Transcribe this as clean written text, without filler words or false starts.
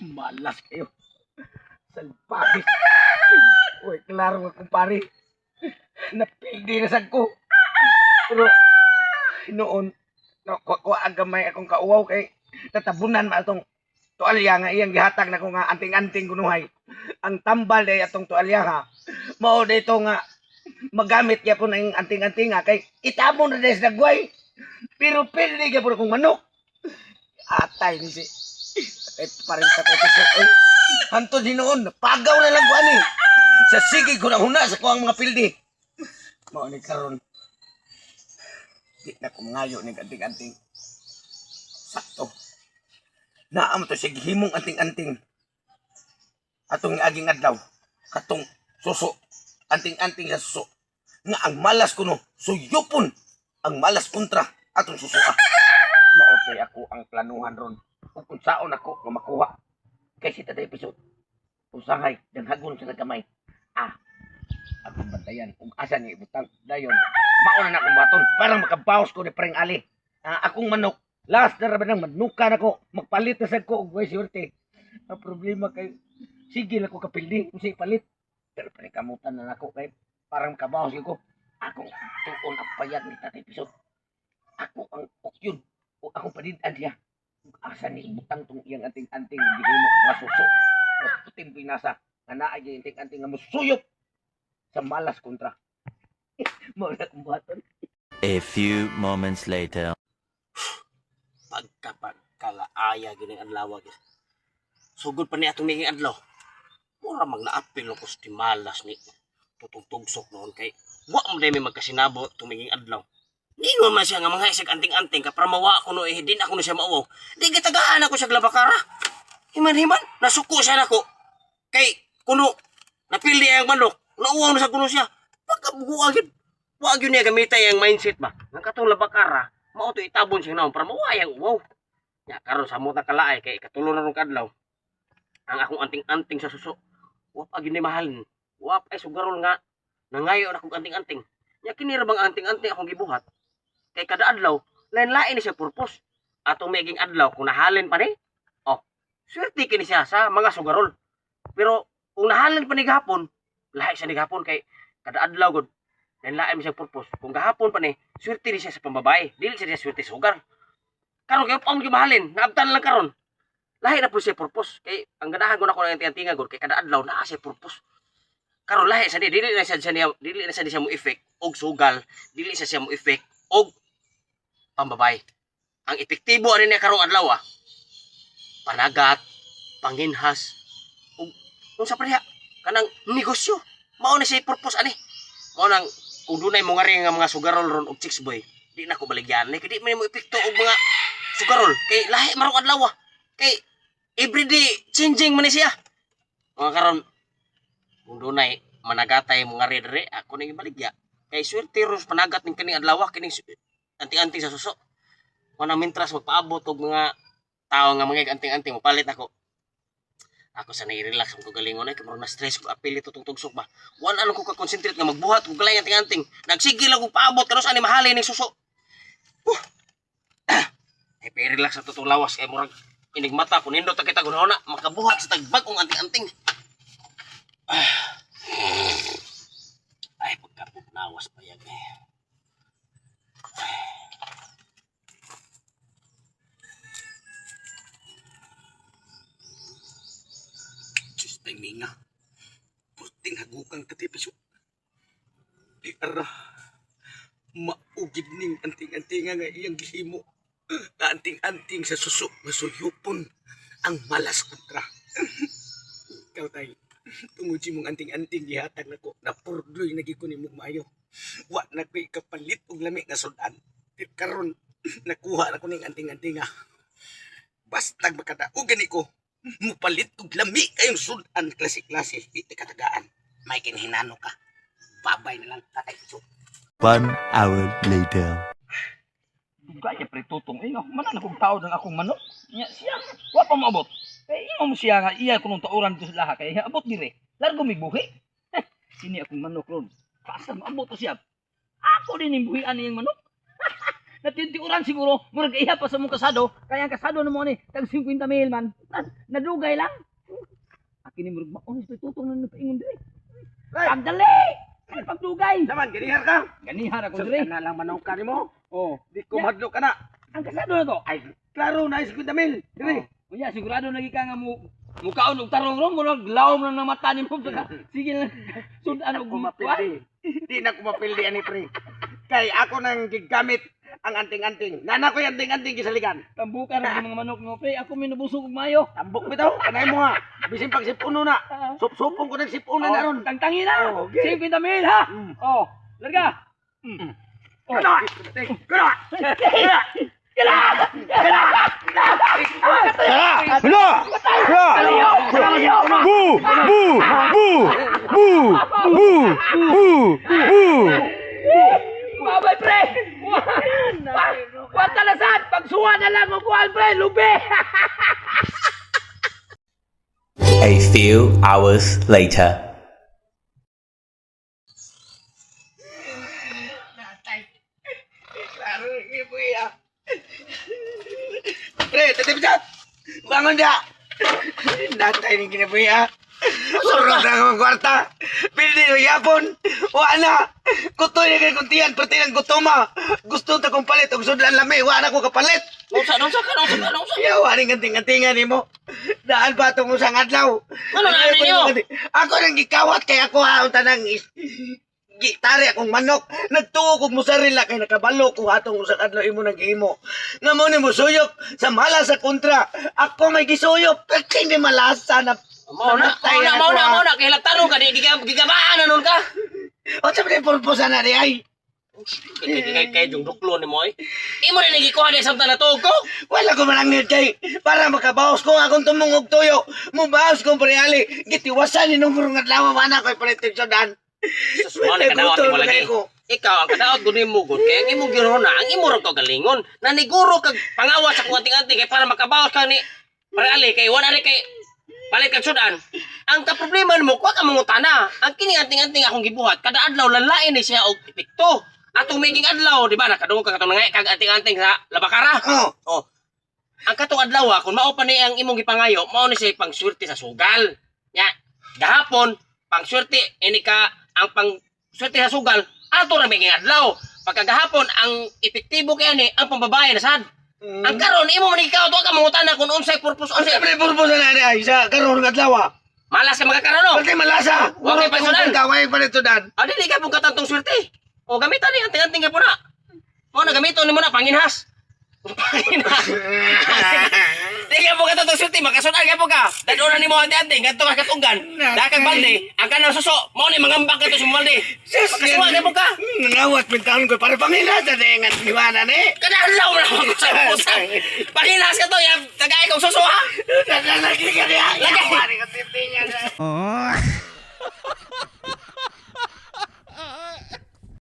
Malas kayo. Salpabis. Uy, klaro nga kumpare. Napildi na sad ko. Pero, noon, nakuha ang gamay akong kauwaw kay natabunan ma atong tualya nga iyang gihatag na ko nga anting-anting kunuhay. Ang tambal day atong tualya ha. Mao dito nga magamit niya po ng anting-anting nga kay itabo na dahil sa nagway. Pero pildi niya po akong manok. Atay ni si. Parang katatisok. Ay, hantod din noon. Pagaw na lang ko ani. Sa sige ko na huna sa kuwang mga pildi. Mao ni karon. Di na ko ngayo ni anting-anting. Sakto. Naam to sige himong anting-anting. Atong aging adlaw. Katong suso. Anting-anting sa suso. Nga ang malas kuno. Suyupon. Ang malas kontra. Atong suso maotoy ako ang planuhan ron. Kung saon ako nga makuha. Kay si Tatay Pisot. Usahay. Danghagon sa nagamay. Akong bantayan. Kung asa niya ibutang. Dayon. Mauna na akong baton. Parang makabawas ko ni Preng Ali. Akong manok. Last na raban ng manukan ako. Magpalit na sad ko. Uy, siwerte. Ang problema kay sige na ko kapildi. Kung siya palit. Pero panikamutan na ako. Kay parang makabawas ko. Akong tuon ang payat ni Tatay Pisot. Ako ang okyun. O akong panidan siya. Asa ni ibutang tong iyang anting-anting. Hindi mo nga suso. Puting pinasa. Nga naay yung anting-anting nga musuyop. Sa malas kontra. Mauna kong baton. A few moments later. Pagkalaaya gining adlaw gyud. Sugod pa ni atong ninging adlaw. Mura mag naapil ko sa malas ni tutugtugsok noon kay wa mo dai may magkasinabo tuminging adlaw. Ningon man siya nga mga isig anting-anting ka para mawa ko no din ako na siya mauwaw. Di gitagaan ako siya glabakara. Himan-himan nasuko siya nako. Kay kuno napildi ang manok, nauwaw na sa kuno siya. Pagkabuagid. Wa gyud niya gamitay ang mindset ba. Nga katong labakara, mao to itabon siya naon para mawayang uwaw. Ya karon sa muta kalaay kay katulo na rong kadlaw. Ang akong anting-anting sa suso. Wa pa gyud ni mahalin. Wa pa sugarol nga nangayo na kong anting-anting. Nya kini ra bang anting-anting akong gibuhat. Kay kada adlaw, lain-lain ni siya purpose. Atong meging adlaw kung nahalin pa ni. Swerte kini siya sa mga sugarol. Pero kung nahalin pa ni gahapon, lahi siya ni gahapon kay kada adlaw gud lain-lain ni siya purpose. Kung gahapon pa ni, swerte ni siya sa pambabae. Dili siya swerte sa sugar. Karon kay pa mo gimahalin, naabtan lang karon. Lahi na po siya purpose. Kay ang ganahan ko na ko ng anting-antinga gud kay kada adlaw naa siya purpose. Karon lahi sa dili na siya mo effect og sugal, dili siya mo effect og pambabae. Ang epektibo ani niya karong adlaw panagat, panginhas ug unsa pa niya kanang negosyo. Mao na siya purpose ani. Mao nang kung dunay mo ngari nga mga sugarol ron og chicks boy, di na ko baligyan kay di man mo epekto og mga sugarol kay lahi marong adlaw kay everyday changing man ni siya. Mga karon kung dunay managatay mo ngari dere ako ning baligya. Kay swerte ros panagat ning kining adlaw kining anting-anting sa suso. Kuna mintras magpaabot og mga tao nga mga anting-anting mapalit ako. Ako sa nai-relax ko galingon ay kamaro na stress ko apil ito tugtugsok ba. Wan ano ko ka-concentrate nga magbuhat og galay anting-anting. Nagsige lang ko paabot kanos ani mahalin ning suso. Ay relax sa tutong lawas kay murag inigmata kun nindot kita gunahona makabuhat sa tagbag-ong anting-anting. Ay pagkapugnawas pa yan Diyos na nga. Puting hagukang katipisyo. Di ara. Maugid ning anting-anting nga iyang gihimo. Anting-anting sa suso. Masuyupon. Ang malas kontra. Ikaw tayo. Tungod si mong anting-anting gihatag na ko. Napurdoy na gikunin mong mayo. Wa na ko'y kapalit og lami nga sudan. Karon nakuha na ko ning anting-anting nga. Basta makadaog gani ko. Mupalit og lami kayong sudan klase-klase. Di katagaan. May kinhinano ka. Babay na lang Tatay Pisot. 1 hour later. Gaya pretutong. Manan akong tao ng akong manok. Siya. Wa pa maabot. Kaya mo siya nga iya kunong tauran dito sa laha. Kaya abot dire. Largo may buhi. Sini akong manok ron. Pasang maabot to siya. Ako din yung buhian niyang manok. Natintiuran siguro, murag iya pa sa mong kasado, kaya ang kasado na mo ni, tag 50 mil man, nadugay lang. Akin ni murag maonis, tutong na napaingon diri. Ay, Pagdali! Pagdugay! naman, ganihar ka. Ganihar ako So, diri. na lang manaw ka mo. Oh, Di ko madlo ka na. ang kasado na to. Ay, klaro na 50 mil. Dili. Unya, sigurado lagi ka nga mo, mukaon og tarong ron, murag lawom lang ng mata ni mo. Sige lang, sudan og Ako mapildi. Di na ko mapildi ani pre. Kay ako nang gigamit ang anting-anting. Nana ko yung anting-anting kisaligan. Tambukan ang mga manok mo, pre. Ako minubusog og mayo. Tambok bitaw, kanay mo ha. Bisin pag sipuno na. Sup-supong ko ng sipuno na ron. Tangtangin na. Oh, okay. 50 mil ha. Mm. Oh, larga. Kana! Kana! Babay, pre. Watalasan. Pagsuwa na lang og kuan, pre. Lubi. A few hours later. Klaro ni Buya. Pre, tatay bicat. Bangon dia. Natay ni kinabuya. Surot na akong kwarta. Pili mo yapon. Wala. Kutoy na kay kuntiyan. Pati ng gutoma. Gusto ta kong palit. Ang sudlan lami. Wala ko kapalit. Unsa ka. Yawa rin ganting-gantingan ni mo. Daan pa itong usang adlaw. Ano na ninyo? Ako nang gikawat kay ako ha. Unta nang gitari akong manok. Nagtuo kong musarila kay nakabalo ko atong usang adlaw imo nang giimo. Nga mo ni mo suyok sa mala sa kontra. Ako may gisuyok. Pero hindi malasa na. Mauna. Kaya tanong ka, gigabaan na nun ka. O sabi na purposa na di ay. Kaya yung duklo ni mo eh. Imo na nagikuha na samtang natuog ko. Wala ko manangit kay para makabawas ko akong tumungog tuyo. Mubawas kong pareali. Gitiwasan ni nung murong adlaw wala ko'y palitin sa dan. Mo na kadaot mo lagi. Ikaw ang kadaot gunin mo gud kaya ang imong girona, ang imo ra ka galingon. Naniguro kag pangawas sa kunting-anting kay para makabawas ka ni pareali kay wala rin kay palit kag sudan. Ang kaproblema mo, kuha ka mangutana. Ang kini anting-anting akong gibuhat, kada adlaw lalain ni siya og epekto. Atong making adlaw, di ba? Nakadungog ka katong nangay kag anting-anting sa labakara. Oh. Ang katong adlaw, kung mao pa ni ang imong gipangayo, mao ni siya pangswerte sa sugal. Ya, gahapon pangswerte ini ka ang pangswerte sa sugal, ato ra making adlaw. Pagkagahapon ang epektibo kay ani ang pambabae na sad. Ang karon imo man ikaw to ka mangutana kung unsay purpose unsay Sabi na purposa na di ay sa karon ng adlaw. malas ka magkakaroon no. Pati malasa. Okay, Wala personal. kong kaway pa nito dan. Dili ka pug katantong swerte. O gamitan ni anting-anting ka po na. Mo na gamiton nimo na panginhas. Panginhas. Dili ka pug katantong swerte makasunod ka po ka. Dadura nimo anting-anting kadto ka katunggan. Dakag balde ang kanang suso mo ni mangambak ka to sa balde. Makasuwa ka po ka. Nangawat pintaon ko para pangina sa dengat niwana ni. Kadalaw na ako sa pusa. Panginhas ka to ya tagay kong suso ha. Lagi ka niya. Lagi. Lagi ka titingnan.